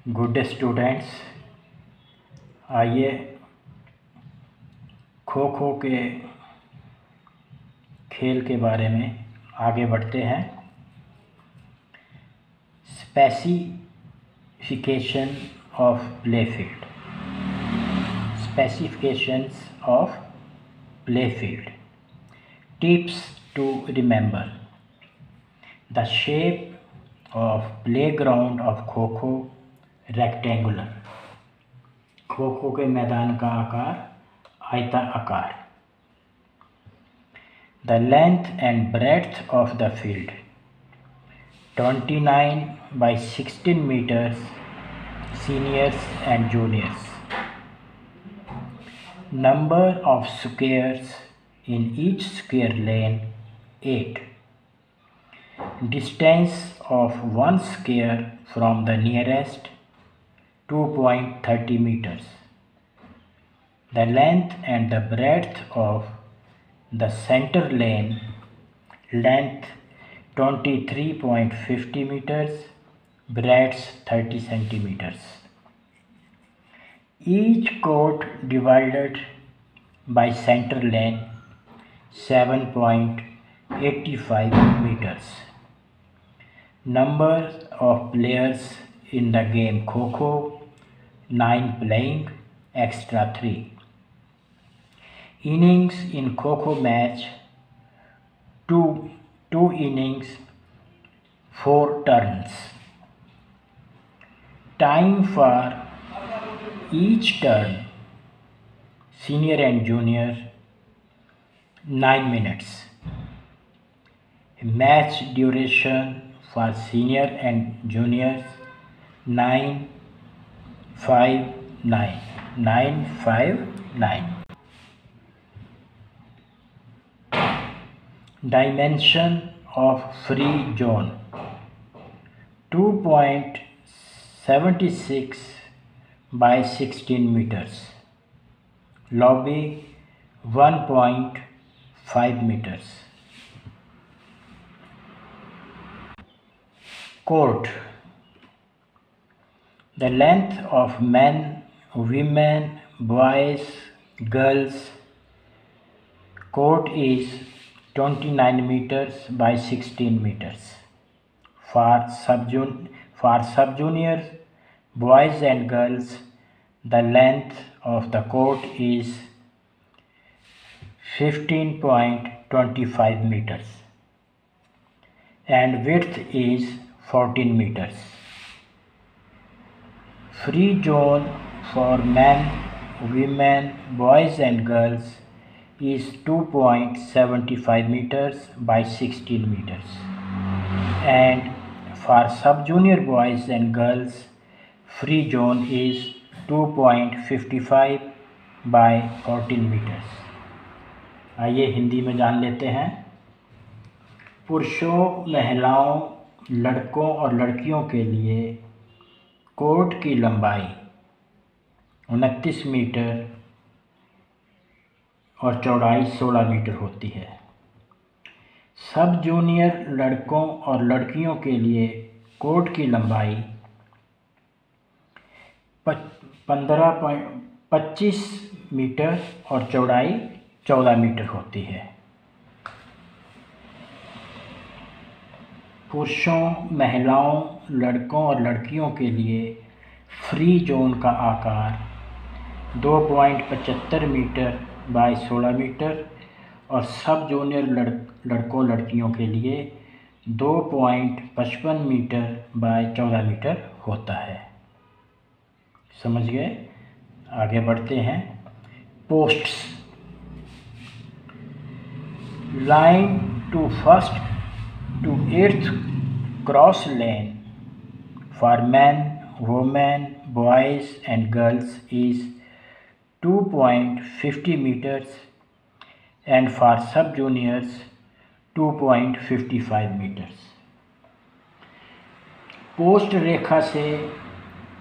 Good students, आइए खो खो के खेल के बारे में आगे बढ़ते हैं। Specification of play field. Specifications of play field. Tips to remember. The shape of playground of kho kho rectangular. Kho kho के मैदान का आकार आयताकार। The length and breadth of the field 29 by 16 meters, seniors and juniors. Number of squares in each square lane 8. Distance of one square from the nearest 2.30 meters. The length and the breadth of the center lane length 23.50 meters, breadth 30 centimeters. Each court divided by center lane 7.85 meters. Number of players in the game Kho Kho 9 playing, extra 3. Innings in Kho Kho match 2 innings, 4 turns. Time for each turn senior and junior 9 minutes. Match duration for senior and juniors 959. Dimension of free zone 2.76 by 16 meters. Lobby 1.5 meters. Court. The length of men, women, boys, girls court is 29 meters by 16 meters. For sub-juniors, boys and girls, the length of the court is 15.25 meters and width is 14 meters. Free zone for men, women, boys and girls is 2.75 meters by 16 meters, and for sub-junior boys and girls free zone is 2.55 by 14 meters. आइए हिंदी में जान लेते हैं। पुरुषों, महिलाओं, लड़कों और लड़कियों के लिए कोर्ट की लंबाई 29 मीटर और चौड़ाई 16 मीटर होती है। सब जूनियर लड़कों और लड़कियों के लिए कोर्ट की लंबाई 25 मीटर और चौड़ाई 14 मीटर होती है। पुरुषों, महिलाओं, लड़कों और लड़कियों के लिए फ्री जोन का आकार 2.75 मीटर बाय 16 मीटर और सब जूनियर लड़कों लड़कियों के लिए 2.55 मीटर बाय 14 मीटर होता है। समझ गए? आगे बढ़ते हैं। Posts. Line to first to 8th cross lane for men, women, boys and girls is 2.50 meters and for sub-juniors 2.55 meters. Post रेखा से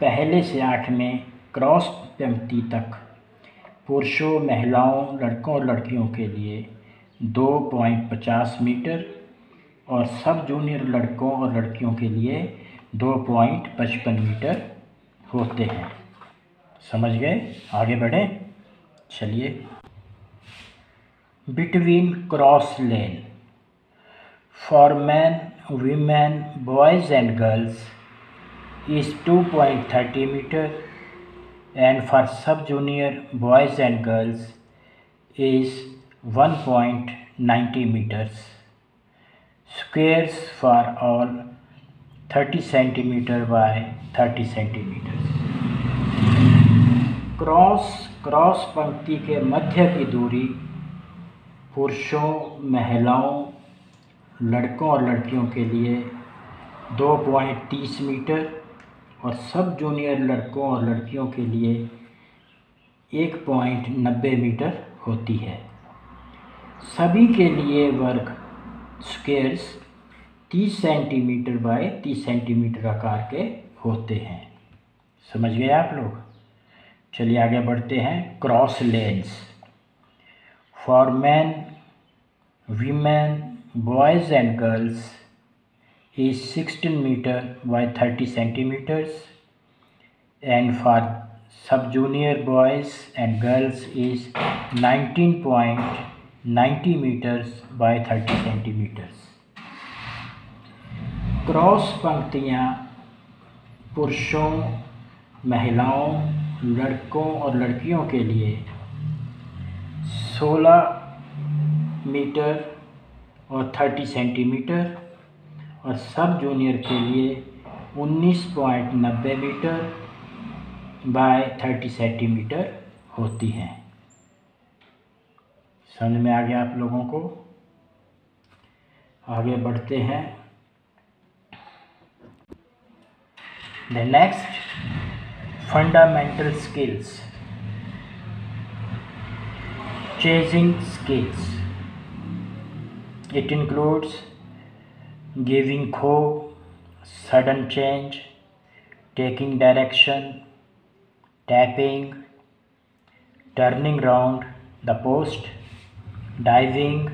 पहले से 8 में क्रॉस पंक्ति तक पुरुषों, महिलाओं, लड़कों और लड़कियों के लिए 2.50 मीटर और सब जूनियर लड़कों और लड़कियों के लिए 2.55 मीटर होते हैं। समझ गए? आगे बढ़ें, चलिए। Between cross lane for man, women, boys and girls is 2.30 meter, and for sub junior boys and girls is 1.90 meters. Squares for all 30 centimeter by 30 centimeters. Cross पंक्ति के मध्य की दूरी पुरुषों, महिलाओं, लड़कों और लड़कियों के लिए 2.30 मीटर और सब जूनियर लड़कों और लड़कियों के लिए 1.90 मीटर होती है। सभी के लिए वर्ग स्क्वेयर्स 30 सेंटीमीटर बाय 30 सेंटीमीटर आकार के होते हैं। समझ गए आप लोग? चलिए आगे बढ़ते हैं। Cross lens for man, women, boys and girls is 16 meter by 30 centimeters, and for sub junior boys and girls is 19.90 meters by 30 centimeters. Cross पंक्तियाँ पुरुषों, महिलाओं, लड़कों और लड़कियों के लिए 16 मीटर और 30 सेंटीमीटर और सब जूनियर के लिए 19.90 मीटर बाय 30 सेंटीमीटर होती हैं। समझ में आ गया आप लोगों को? आगे बढ़ते हैं। The next, fundamental skills, chasing skills. It includes giving खो, sudden change, taking direction, tapping, turning round the post, diving,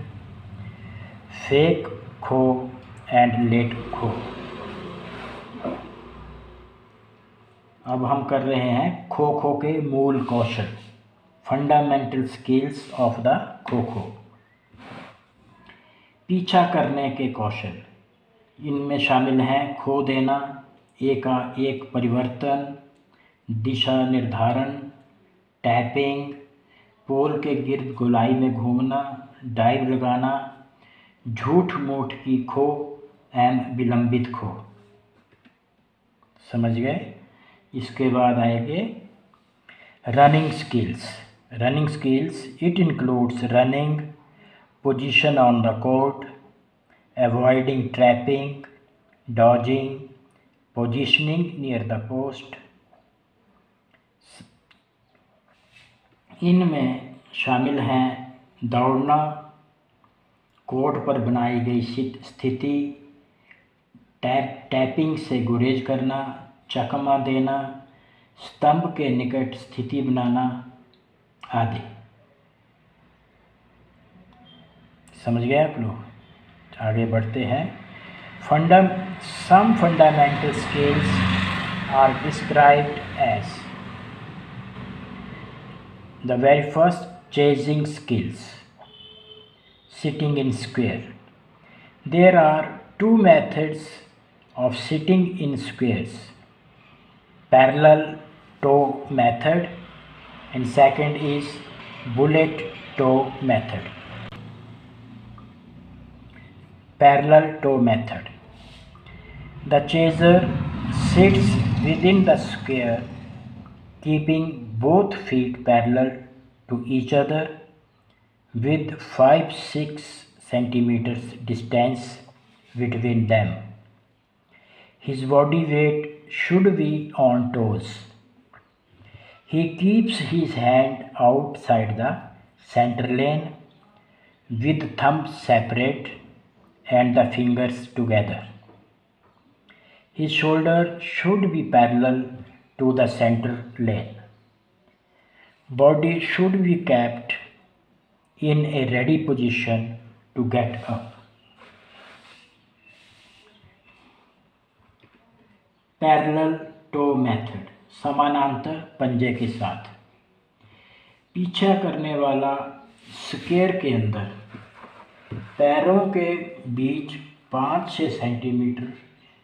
fake खो and late खो। अब हम कर रहे हैं खो खो के मूल कौशल, fundamental skills of the kho kho. पीछा करने के कौशल इनमें शामिल हैं खो देना, एक परिवर्तन, दिशा निर्धारण, टैपिंग, पोल के गिर्द गोलाई में घूमना, डाइव लगाना, झूठ मूठ की खो एवं विलंबित खो। समझ गए? इसके बाद आएंगे running skills. Running skills it includes running, position on the court, avoiding trapping, dodging, positioning near the post। इनमें शामिल हैं दौड़ना, कोर्ट पर बनाई गई स्थिति, टैपिंग से गुरेज करना, चकमा देना, स्तंभ के निकट स्थिति बनाना आदि। समझ गए आप लोग? आगे बढ़ते हैं। Some fundamental skills are described as the very first, chasing skills, sitting in square. There are two methods of sitting in squares, parallel toe method and second is bullet toe method. Parallel toe method. The chaser sits within the square, keeping both feet parallel to each other with 5-6 centimeters distance between them. His body weight should be on toes. He keeps his hand outside the center lane with thumbs separate and the fingers together. His shoulder should be parallel to the center lane. Body should be kept in a ready position to get up. Parallel toe method. समानांतर पंजे के साथ। पीछा करने वाला square के अंदर पैरों के बीच 5-6 सेंटीमीटर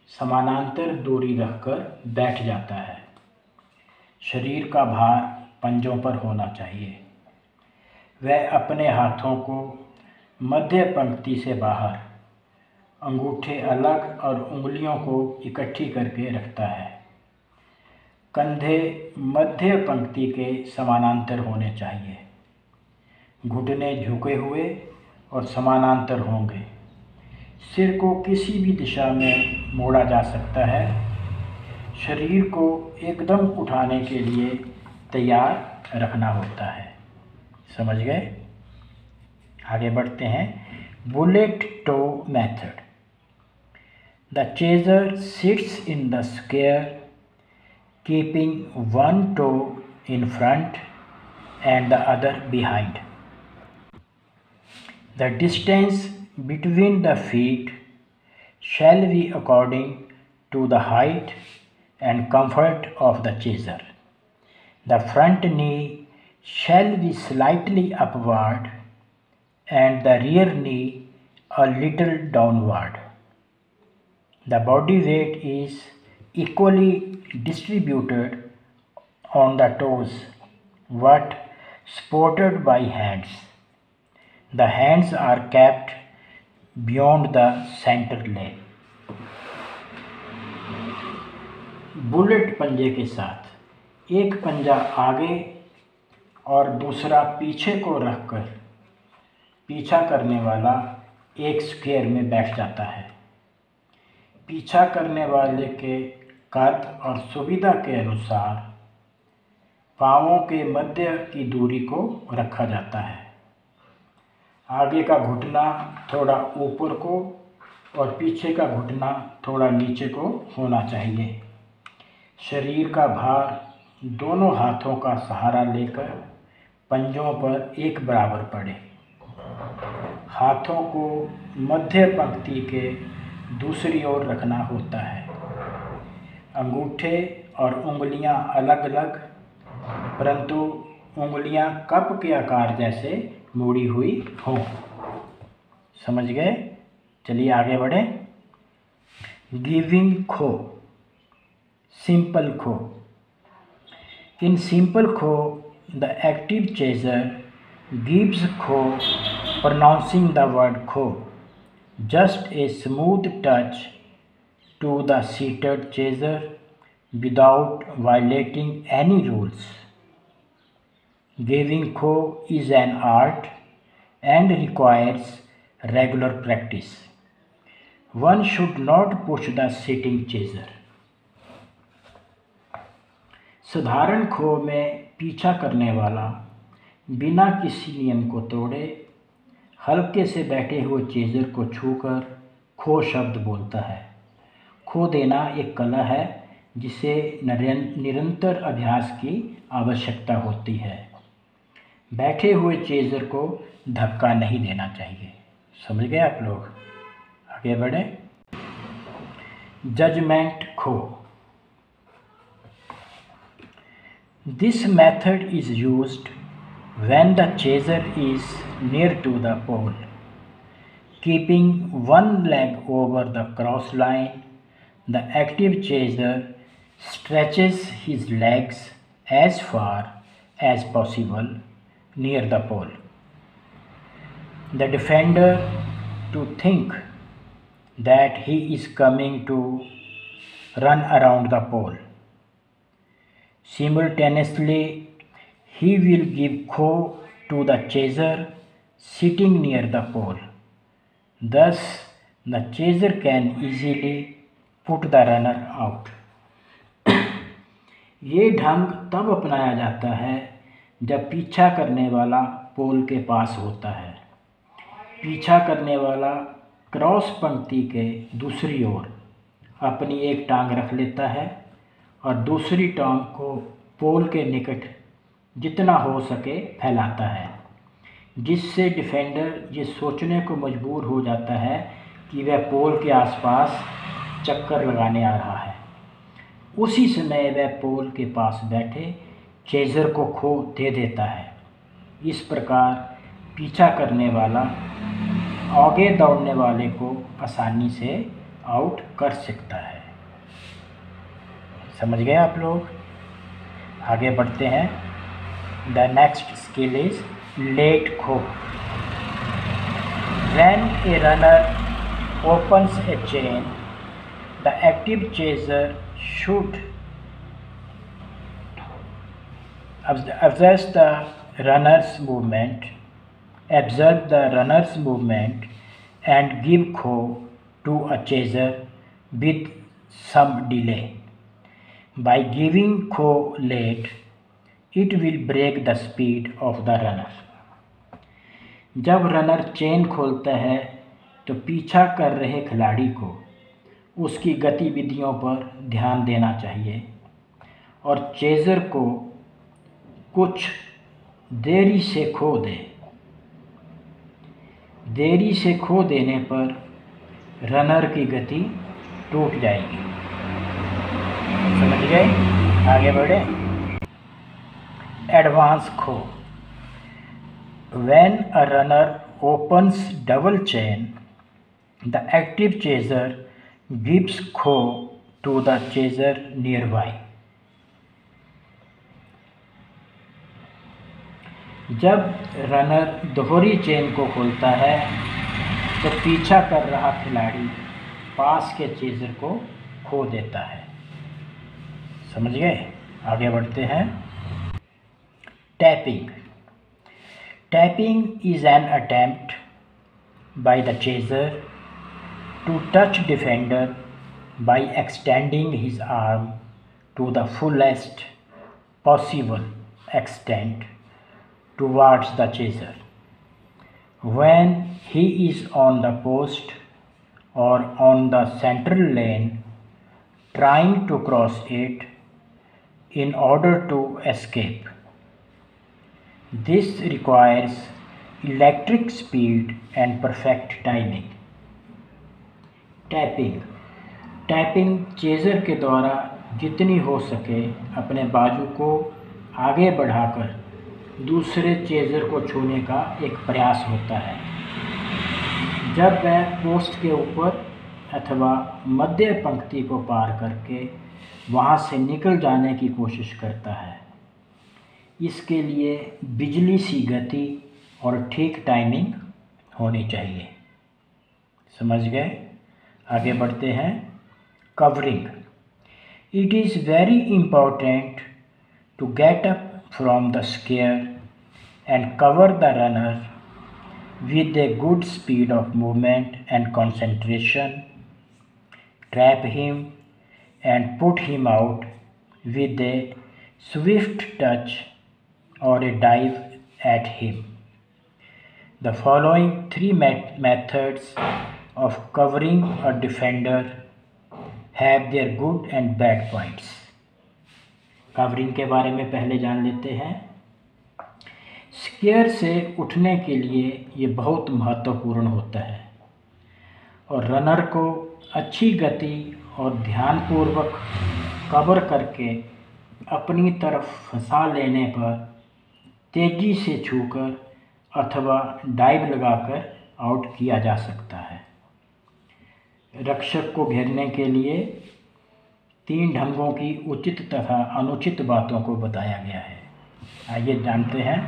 समानांतर दूरी रखकर बैठ जाता है। शरीर का भार पंजों पर होना चाहिए। वह अपने हाथों को मध्य पंक्ति से बाहर, अंगूठे अलग और उंगलियों को इकट्ठी करके रखता है। कंधे मध्य पंक्ति के समानांतर होने चाहिए। घुटने झुके हुए और समानांतर होंगे। सिर को किसी भी दिशा में मोड़ा जा सकता है। शरीर को एकदम उठाने के लिए तैयार रखना होता है। समझ गए? आगे बढ़ते हैं। Bullet toe method. The chaser sits in the square keeping one toe in front and the other behind. The distance between the feet shall be according to the height and comfort of the chaser. The front knee shall be slightly upward and the rear knee a little downward. The body weight is equally distributed on the toes but supported by hands. The hands are kept beyond the center leg. Bullet पंजे के साथ एक पंजा आगे और दूसरा पीछे को रखकर पीछा करने वाला एक स्क्वायर में बैठ जाता है। पीछा करने वाले के कद और सुविधा के अनुसार पाँवों के मध्य की दूरी को रखा जाता है। आगे का घुटना थोड़ा ऊपर को और पीछे का घुटना थोड़ा नीचे को होना चाहिए। शरीर का भार दोनों हाथों का सहारा लेकर पंजों पर एक बराबर पड़े। हाथों को मध्य पंक्ति के दूसरी ओर रखना होता है। अंगूठे और उंगलियां अलग अलग, परंतु उंगलियां कप के आकार जैसे मुड़ी हुई हों। समझ गए? चलिए आगे बढ़ें। गिविंग खो, सिंपल खो। इन सिंपल खो द एक्टिव चेजर गिव्स खो pronouncing the word खो, just a smooth touch to the seated chaser without violating any rules. Giving खो is an art and requires regular practice. One should not push the sitting chaser. साधारण खो में पीछा करने वाला बिना किसी नियम को तोड़े हल्के से बैठे हुए चेजर को छूकर खो शब्द बोलता है। खो देना एक कला है जिसे निरंतर अभ्यास की आवश्यकता होती है। बैठे हुए चेजर को धक्का नहीं देना चाहिए। समझ गए आप लोग? आगे बढ़े। जजमेंट खो। This method is used when the chaser is near to the pole. Keeping one leg over the cross line, the active chaser stretches his legs as far as possible near the pole. The defender to think that he is coming to run around the pole. Simultaneously, he will give kho to the chaser sitting near the pole. Thus, the chaser can easily put the runner out. ये ढंग तब अपनाया जाता है जब पीछा करने वाला पोल के पास होता है। पीछा करने वाला क्रॉस पंक्ति के दूसरी ओर अपनी एक टांग रख लेता है और दूसरी टांग को पोल के निकट जितना हो सके फैलाता है, जिससे डिफेंडर ये सोचने को मजबूर हो जाता है कि वह पोल के आसपास चक्कर लगाने आ रहा है। उसी समय वह पोल के पास बैठे चेज़र को खो दे देता है। इस प्रकार पीछा करने वाला आगे दौड़ने वाले को आसानी से आउट कर सकता है। समझ गए आप लोग? आगे बढ़ते हैं। The next skill is late kho. When a runner opens a chain, the active chaser should observe the runner's movement and give kho to a chaser with some delay. By giving kho late, it will break the speed of the runner. जब runner chain खोलता है तो पीछा कर रहे खिलाड़ी को उसकी गतिविधियों पर ध्यान देना चाहिए और चेज़र को कुछ देरी से खो दे। देरी से खो देने पर रनर की गति टूट जाएगी। समझ गए? आगे बढ़े। एडवांस खो। When a runner opens double chain, the active chaser gives kho to the chaser nearby. जब रनर दोहरी चेन को खोलता है तो पीछा कर रहा खिलाड़ी पास के चेज़र को खो देता है। समझ गए? आगे बढ़ते हैं। Tapping. Tapping is an attempt by the chaser to touch defender by extending his arm to the fullest possible extent towards the chaser. When he is on the post or on the central lane trying to cross it in order to escape. This requires electric speed and perfect timing. Tapping chaser के द्वारा जितनी हो सके अपने बाजू को आगे बढ़ाकर दूसरे चेज़र को छूने का एक प्रयास होता है। जब वह पोस्ट के ऊपर अथवा मध्य पंक्ति को पार करके वहां से निकल जाने की कोशिश करता है। इसके लिए बिजली सी गति और ठीक टाइमिंग होनी चाहिए। समझ गए? आगे बढ़ते हैं। Covering. It is very important to get up from the square and cover the runner with a good speed of movement and concentration, trap him and put him out with a swift touch or a dive at him. The following three methods of covering a defender have their good and bad points. Covering के बारे में पहले जान लेते हैं। Square से उठने के लिए ये बहुत महत्वपूर्ण होता है और रनर को अच्छी गति और ध्यानपूर्वक कवर करके अपनी तरफ फंसा लेने पर तेज़ी से छूकर अथवा डाइव लगाकर आउट किया जा सकता है। रक्षक को घेरने के लिए 3 ढंगों की उचित तथा अनुचित बातों को बताया गया है। आइए जानते हैं।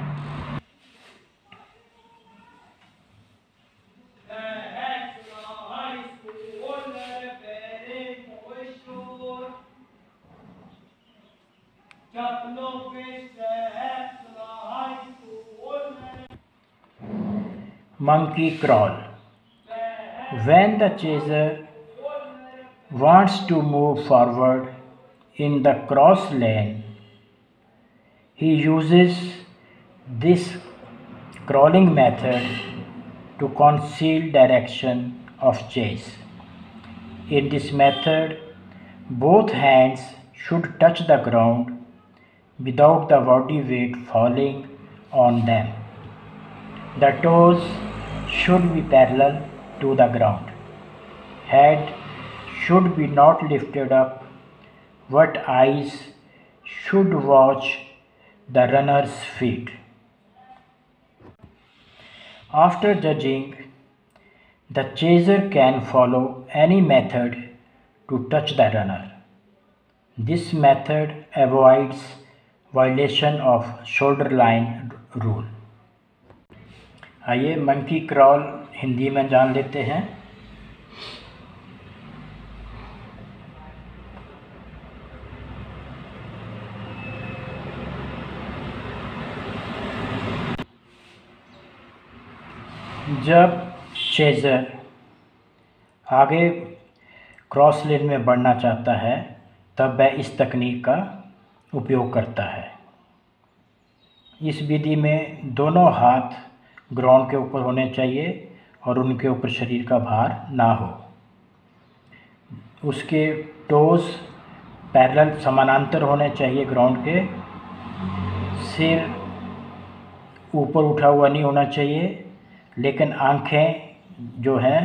Monkey crawl. When the chaser wants to move forward in the cross lane, he uses this crawling method to conceal direction of chase. In this method, both hands should touch the ground without the body weight falling on them. The toes should be parallel to the ground. Head should be not lifted up What eyes should watch the runner's feet? After judging, the chaser can follow any method to touch the runner. This method avoids violation of shoulder line rule. आइए monkey crawl Hindi में जान लेते हैं। जब chaser आगे cross लेन में बढ़ना चाहता है तब वह इस तकनीक का उपयोग करता है। इस विधि में दोनों हाथ ग्राउंड के ऊपर होने चाहिए और उनके ऊपर शरीर का भार ना हो। उसके टोज़ पैरेलल समानांतर होने चाहिए ग्राउंड के। सिर ऊपर उठा हुआ नहीं होना चाहिए, लेकिन आंखें जो हैं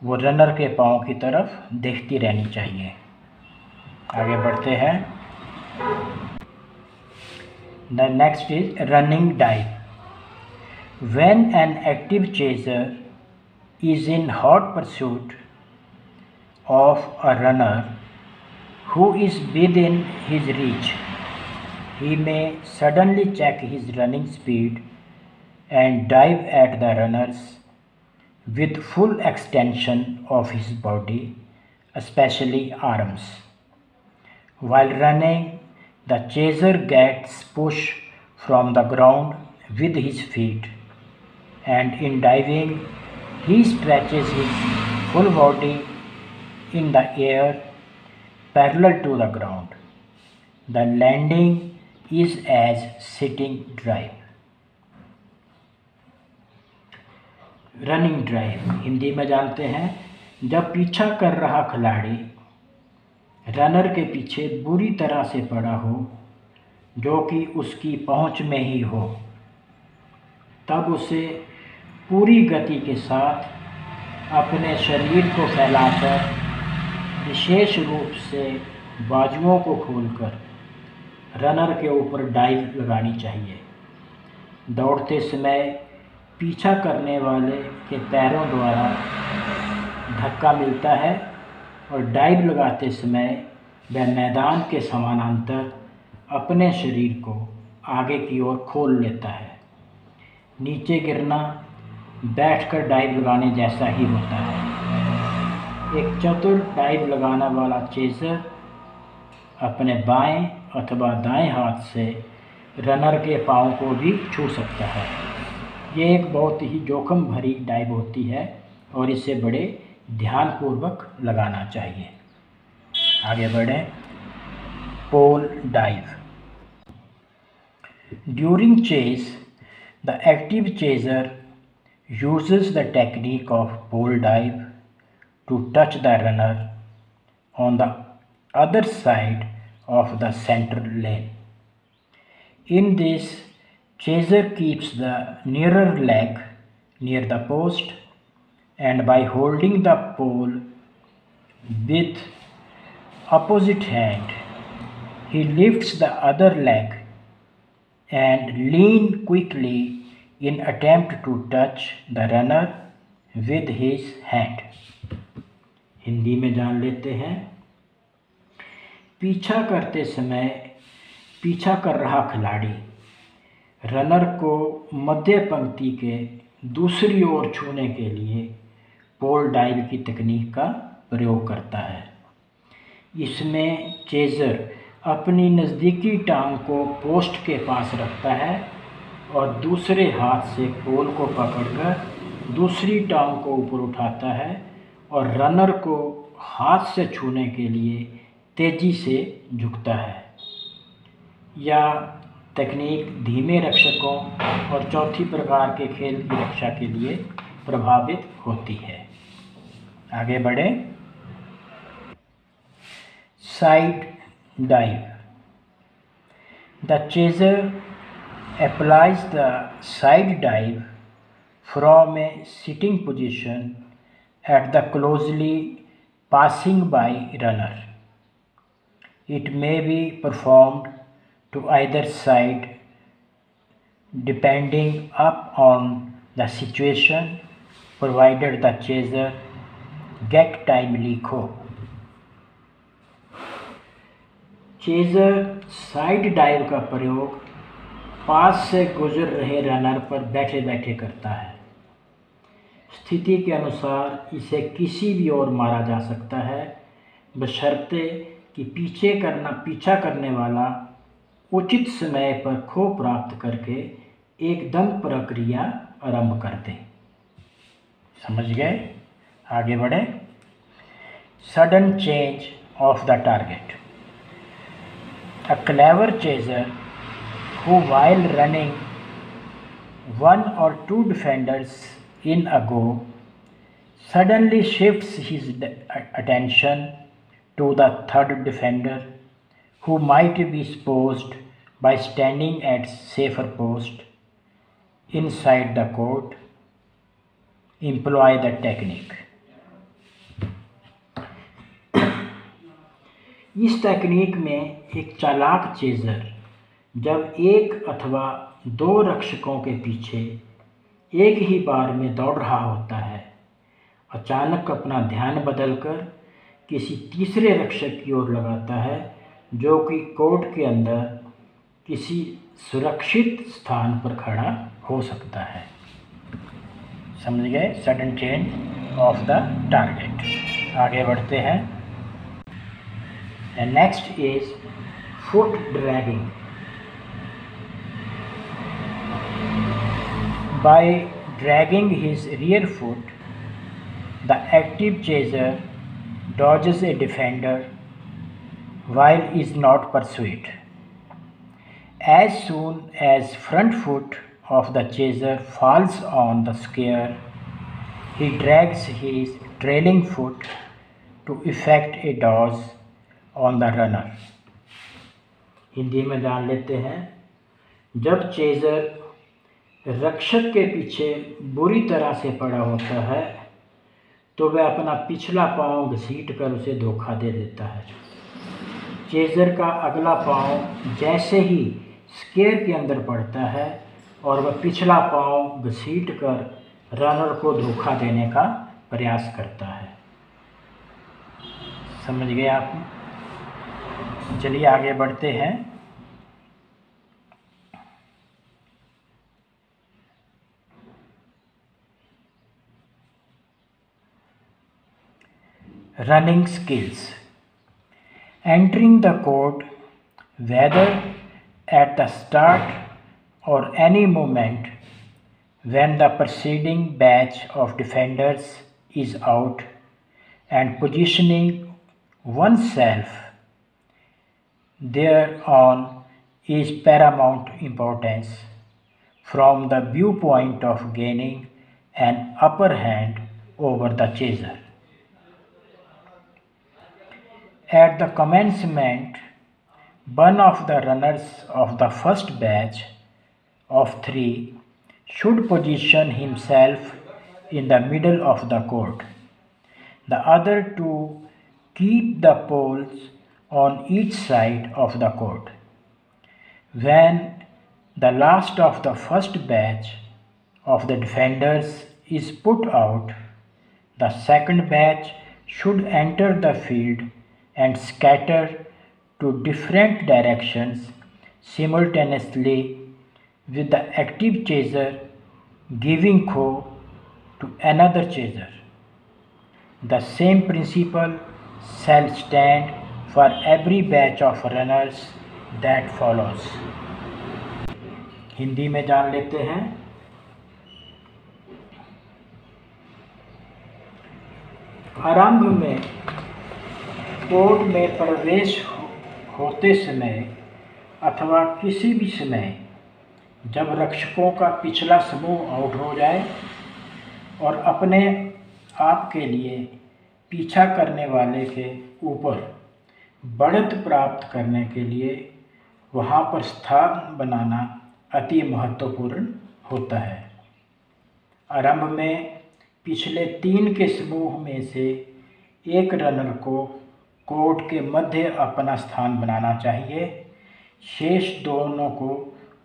वो रनर के पाँव की तरफ देखती रहनी चाहिए। आगे बढ़ते हैं। The next is running dive. When an active chaser is in hot pursuit of a runner who is within his reach, he may suddenly check his running speed and dive at the runners with full extension of his body, especially arms. While running, the chaser gets push from the ground with his feet, and in diving he stretches his full body in the air parallel to the ground. The landing is as sitting dive. Running drive Hindi में जानते हैं। जब पीछा कर रहा खिलाड़ी runner के पीछे बुरी तरह से पड़ा हो, जो कि उसकी पहुंच में ही हो, तब उसे पूरी गति के साथ अपने शरीर को फैलाकर विशेष रूप से बाजुओं को खोलकर रनर के ऊपर डाइव लगानी चाहिए। दौड़ते समय पीछा करने वाले के पैरों द्वारा धक्का मिलता है और डाइव लगाते समय वह मैदान के समानांतर अपने शरीर को आगे की ओर खोल लेता है। नीचे गिरना बैठकर डाइव लगाने जैसा ही होता है। एक चतुर डाइव लगाने वाला चेजर अपने बाएं अथवा दाएं हाथ से रनर के पाँव को भी छू सकता है। ये एक बहुत ही जोखिम भरी डाइव होती है और इसे बड़े ध्यानपूर्वक लगाना चाहिए। आगे बढ़ें। Pole dive. During chase the active chaser uses the technique of pole dive to touch the runner on the other side of the center lane. In this, chaser keeps the nearer leg near the post, and by holding the pole with opposite hand, he lifts the other leg and lean quickly in attempt to touch the runner with his hand. Hindi में जान लेते हैं। पीछा करते समय पीछा कर रहा खिलाड़ी रनर को मध्य पंक्ति के दूसरी ओर छूने के लिए पोल डाइव की तकनीक का प्रयोग करता है। इसमें चेजर अपनी नज़दीकी टांग को पोस्ट के पास रखता है और दूसरे हाथ से पोल को पकड़कर दूसरी टांग को ऊपर उठाता है और रनर को हाथ से छूने के लिए तेज़ी से झुकता है। यह तकनीक धीमे रक्षकों और चौथी प्रकार के खेल की रक्षा के लिए प्रभावित होती है। आगे बढ़ें। Side dive. The chaser applies the side dive from a sitting position at the closely passing by runner. It may be performed to either side depending upon the situation, provided the chaser get timely go. Chaser side dive का प्रयोग पास से गुजर रहे runner पर बैठे बैठे करता है। स्थिति के अनुसार इसे किसी भी ओर मारा जा सकता है, बशर्ते कि पीछा करने वाला उचित समय पर खो प्राप्त करके एकदम प्रक्रिया आरंभ कर दे। समझ गए? आगे बढ़े। Sudden change of the target. A clever chaser who, while running one or two defenders in a go, suddenly shifts his attention to the third defender, who might be exposed by standing at safer post inside the court, employ the technique. इस तकनीक में एक चालाक chaser जब एक अथवा दो रक्षकों के पीछे एक ही बार में दौड़ रहा होता है, अचानक अपना ध्यान बदलकर किसी तीसरे रक्षक की ओर लगाता है, जो कि कोर्ट के अंदर किसी सुरक्षित स्थान पर खड़ा हो सकता है। समझ गए? Sudden change of the target. आगे बढ़ते हैं। And next is foot dragging. By dragging his rear foot, the active chaser dodges a defender while is not pursued. As soon as front foot of the chaser falls on the scare, he drags his trailing foot to effect a dodge on the runner. Hindi में जान लेते हैं। जब chaser रक्षक के पीछे बुरी तरह से पड़ा होता है तो वह अपना पिछला पांव घसीट कर उसे धोखा दे देता है। चेजर का अगला पांव जैसे ही स्केयर के अंदर पड़ता है और वह पिछला पांव घसीट कर रनर को धोखा देने का प्रयास करता है। समझ गए आप? चलिए आगे बढ़ते हैं। Running skills. Entering the court, whether at the start or any moment when the preceding batch of defenders is out, and positioning oneself thereon is paramount importance from the viewpoint of gaining an upper hand over the chaser. At the commencement, one of the runners of the first batch of 3 should position himself in the middle of the court. The other 2 keep the poles on each side of the court. When the last of the first batch of the defenders is put out, the second batch should enter the field and scatter to different directions simultaneously, with the active chaser giving go to another chaser. The same principle shall stand for every batch of runners that follows. Hindi में जान लेते हैं। आरंभ में court में प्रवेश होते समय अथवा किसी भी समय जब रक्षकों का पिछला समूह आउट हो जाए और अपने आप के लिए पीछा करने वाले के ऊपर बढ़त प्राप्त करने के लिए वहाँ पर स्थान बनाना अति महत्वपूर्ण होता है। आरंभ में पिछले 3 के समूह में से एक रनर को कोर्ट के मध्य अपना स्थान बनाना चाहिए। शेष दोनों को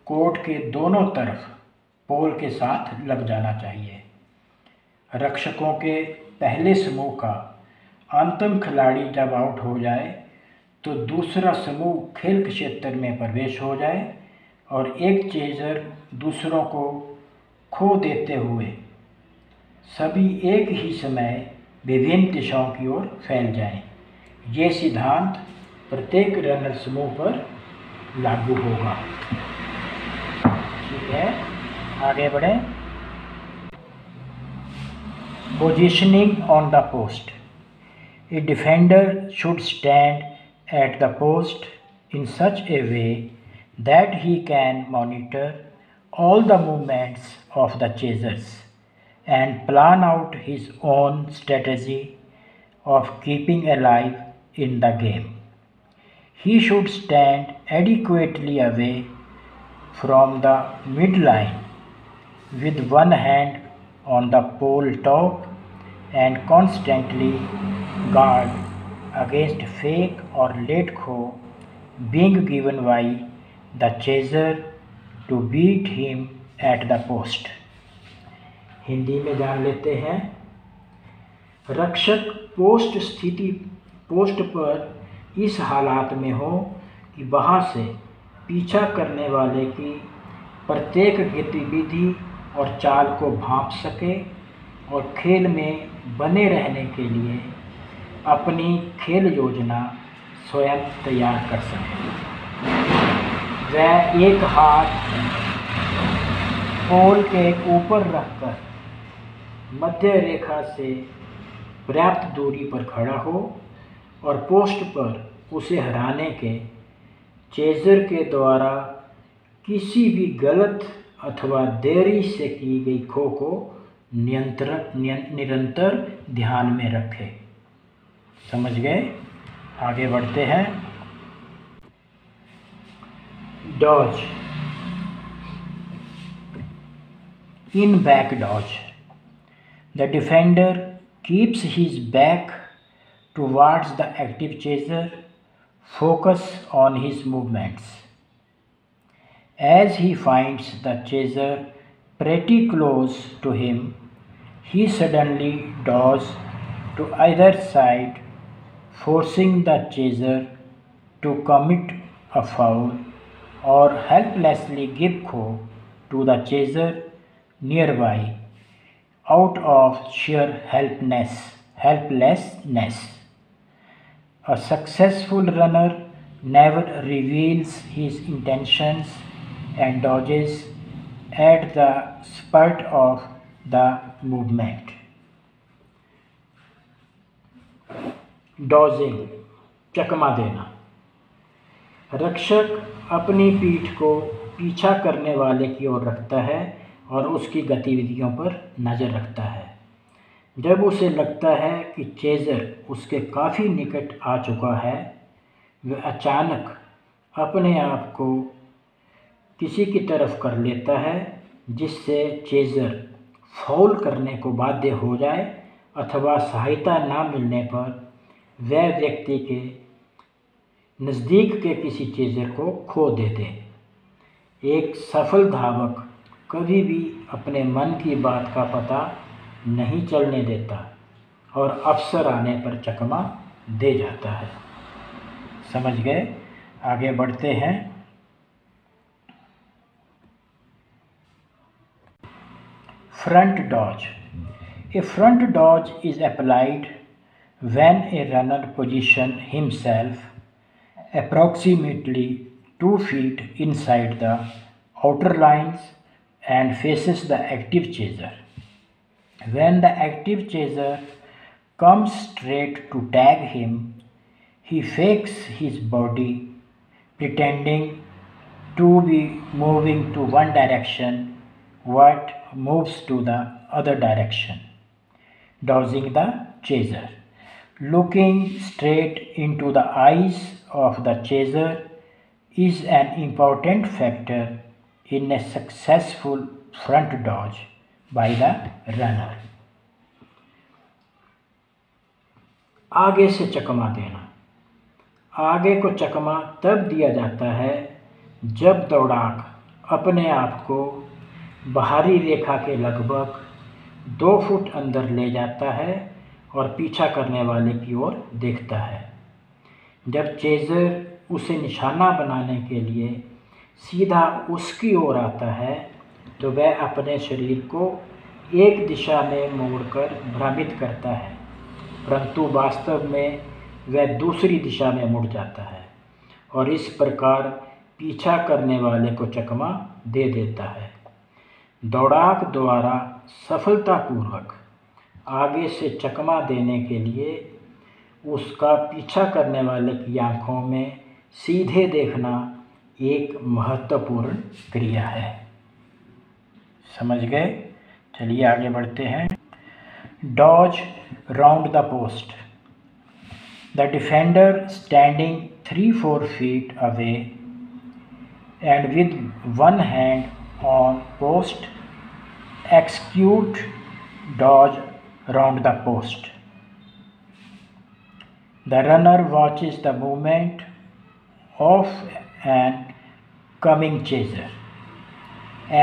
कोर्ट के दोनों तरफ पोल के साथ लग जाना चाहिए। रक्षकों के पहले समूह का अंतिम खिलाड़ी जब आउट हो जाए तो दूसरा समूह खेल क्षेत्र में प्रवेश हो जाए और एक चेज़र दूसरों को खो देते हुए सभी एक ही समय विभिन्न दिशाओं की ओर फैल जाएं। ये सिद्धांत प्रत्येक रनर समूह पर लागू होगा। ठीक है, आगे बढ़ें। Positioning on the post. A defender should stand at the post in such a way that he can monitor all the movements of the chasers and plan out his own strategy of keeping alive in the game. He should stand adequately away from the midline with one hand on the pole top and constantly guard against fake or late throw being given by the chaser to beat him at the post। Hindi में जान लेते हैं। रक्षक post पर इस हालात में हो कि वहाँ से पीछा करने वाले की प्रत्येक गतिविधि और चाल को भांप सके और खेल में बने रहने के लिए अपनी खेल योजना स्वयं तैयार कर सके। वह एक हाथ पोल के ऊपर रखकर मध्य रेखा से पर्याप्त दूरी पर खड़ा हो और पोस्ट पर उसे हराने के चेज़र के द्वारा किसी भी गलत अथवा देरी से की गई खो को निरंतर ध्यान में रखे। समझ गए? आगे बढ़ते हैं। Dodge. In back dodge, the defender keeps his back towards the active chaser, focus on his movements. As he finds the chaser pretty close to him, he suddenly dodges to either side, forcing the chaser to commit a foul or helplessly give throw to the chaser nearby out of sheer helplessness. A successful runner never reveals his intentions and dodges at the spurt of the movement. Dodging, चकमा देना। रक्षक अपनी पीठ को पीछा करने वाले की ओर रखता है और उसकी गतिविधियों पर नज़र रखता है। जब उसे लगता है कि चेज़र उसके काफ़ी निकट आ चुका है, वह अचानक अपने आप को किसी की तरफ कर लेता है जिससे चेज़र फाउल करने को बाध्य हो जाए अथवा सहायता ना मिलने पर वह व्यक्ति के नज़दीक के किसी चेज़र को खो दे दे। एक सफल धावक कभी भी अपने मन की बात का पता नहीं चलने देता और अवसर आने पर चकमा दे जाता है। समझ गए? आगे बढ़ते हैं। Front dodge. A front dodge is applied when a runner positions himself approximately 2 feet inside the outer lines and faces the active chaser. When the active chaser comes straight to tag him, he fakes his body, pretending to be moving to one direction but moves to the other direction, dodging the chaser. Looking straight into the eyes of the chaser is an important factor in a successful front dodge by the runner. आगे से चकमा देना। आगे को चकमा तब दिया जाता है जब दौड़ाक अपने आप को बाहरी रेखा के लगभग 2 फुट अंदर ले जाता है और पीछा करने वाले की ओर देखता है। जब चेज़र उसे निशाना बनाने के लिए सीधा उसकी ओर आता है तो वह अपने शरीर को एक दिशा में मोड़कर भ्रमित करता है, परंतु वास्तव में वह दूसरी दिशा में मुड़ जाता है और इस प्रकार पीछा करने वाले को चकमा दे देता है। दौड़ाक द्वारा सफलतापूर्वक आगे से चकमा देने के लिए उसका पीछा करने वाले की आँखों में सीधे देखना एक महत्वपूर्ण क्रिया है। समझ गए? चलिए आगे बढ़ते हैं। Dodge round the post. The defender standing 3-4 feet away and with one hand on post execute dodge round the post. The runner watches the movement of an coming chaser.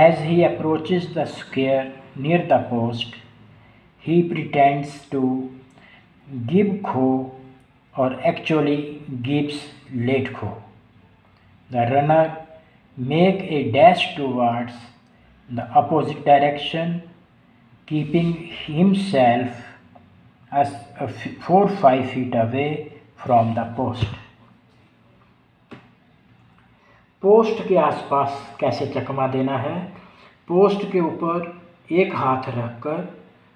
As he approaches the square near the post, he pretends to give kho or actually gives late kho. The runner make a dash towards the opposite direction, keeping himself as 4-5 feet away from the post. Post के आसपास कैसे चकमा देना है? Post के ऊपर एक हाथ रखकर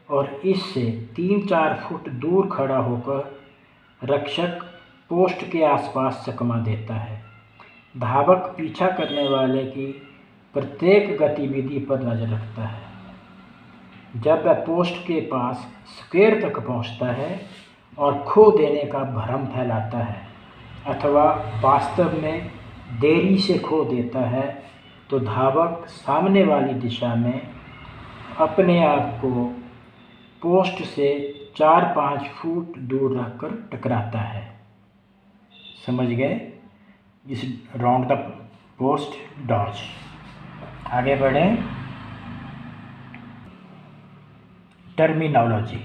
और इससे 3-4 फुट दूर खड़ा होकर रक्षक पोस्ट के आसपास चकमा देता है। धावक पीछा करने वाले की प्रत्येक गतिविधि पर नज़र रखता है। जब वह पोस्ट के पास स्क्वायर तक पहुंचता है और खो देने का भ्रम फैलाता है अथवा वास्तव में देरी से खो देता है तो धावक सामने वाली दिशा में अपने आप को पोस्ट से 4-5 फुट दूर रखकर टकराता है। समझ गए? इस राउंड द पोस्ट डॉज। आगे बढ़ें। टर्मिनोलॉजी,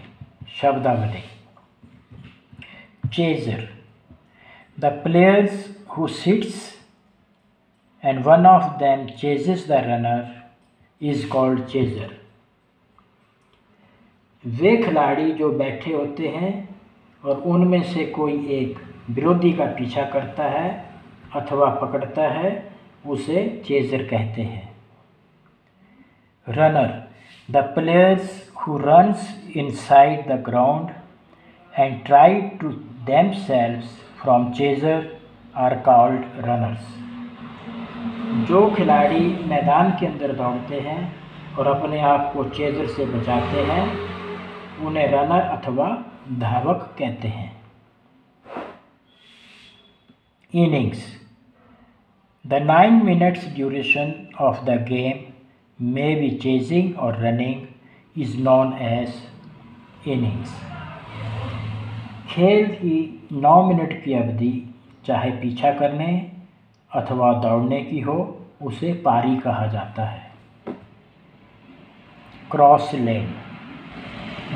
शब्दावली। Chaser, the players who sits and one of them chases the runner is called chaser. वे खिलाड़ी जो बैठे होते हैं और उनमें से कोई एक विरोधी का पीछा करता है अथवा पकड़ता है उसे चेजर कहते हैं। Runner, the players who runs inside the ground and try to themselves from chaser are called runners. जो खिलाड़ी मैदान के अंदर दौड़ते हैं और अपने आप को चेजर से बचाते हैं उन्हें रनर अथवा धावक कहते हैं। Innings, the 9 minutes duration of the game may be chasing और running is known as innings. खेल की 9 मिनट की अवधि चाहे पीछा करने अथवा दौड़ने की हो उसे पारी कहा जाता है। Cross lane,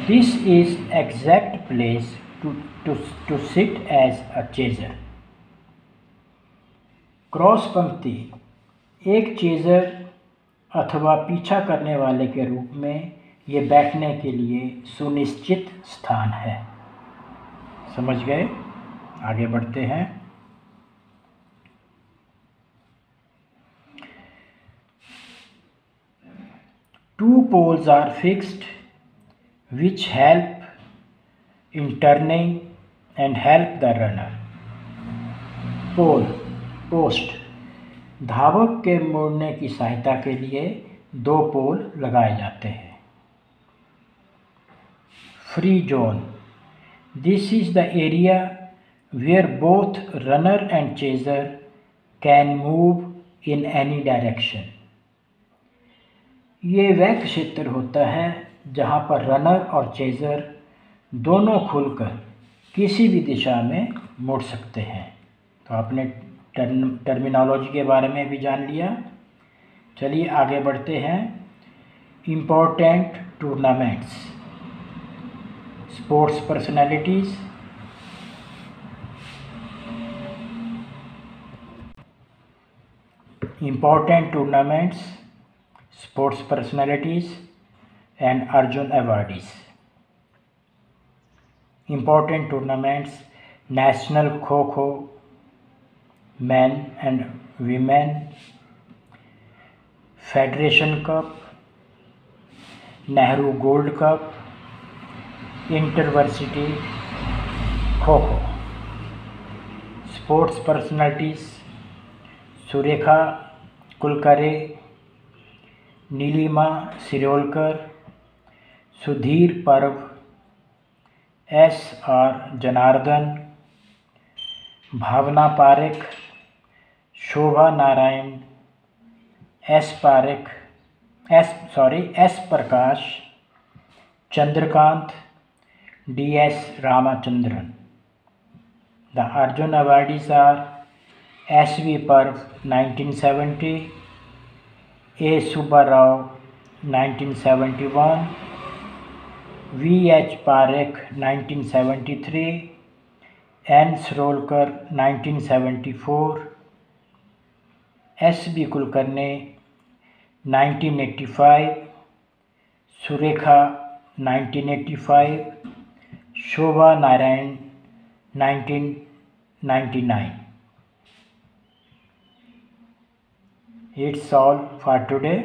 this is exact place to sit as a chaser. Cross पंक्ति एक चेजर अथवा पीछा करने वाले के रूप में ये बैठने के लिए सुनिश्चित स्थान है। समझ गए? आगे बढ़ते हैं। Two poles are fixed which help in turning and help the runner. Pole, post, धावक के मोड़ने की सहायता के लिए 2 पोल लगाए जाते हैं। Free zone, this is the area where both runner and chaser can move in any direction. ये वह क्षेत्र होता है जहाँ पर रनर और चेजर दोनों खुलकर किसी भी दिशा में मुड़ सकते हैं। तो आपने टर्मिनोलॉजी के बारे में भी जान लिया। चलिए आगे बढ़ते हैं। Important tournaments, sports personalities. Important tournaments, sports personalities and Arjun awardees. Important tournaments: National Kho-Kho men and women, Federation Cup, Nehru Gold Cup, Intervarsity Kho-Kho. Sports personalities: Surekha Kulkarni, Nilima Sirolkar, Sudhir Parab, SR Janardan, Bhavana Parekh, Shobha Narayan, S Prakash, Chandrakant, DS Ramachandran. The Arjun awardees R SV Parab 1970, A Subbarao 1971, VH Parekh 1973, N Sarolkar 1974, SB Kulkarni 1985, Surekha 1985, Shobha Narayan 1999। It's all for today.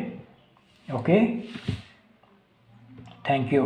Okay, thank you.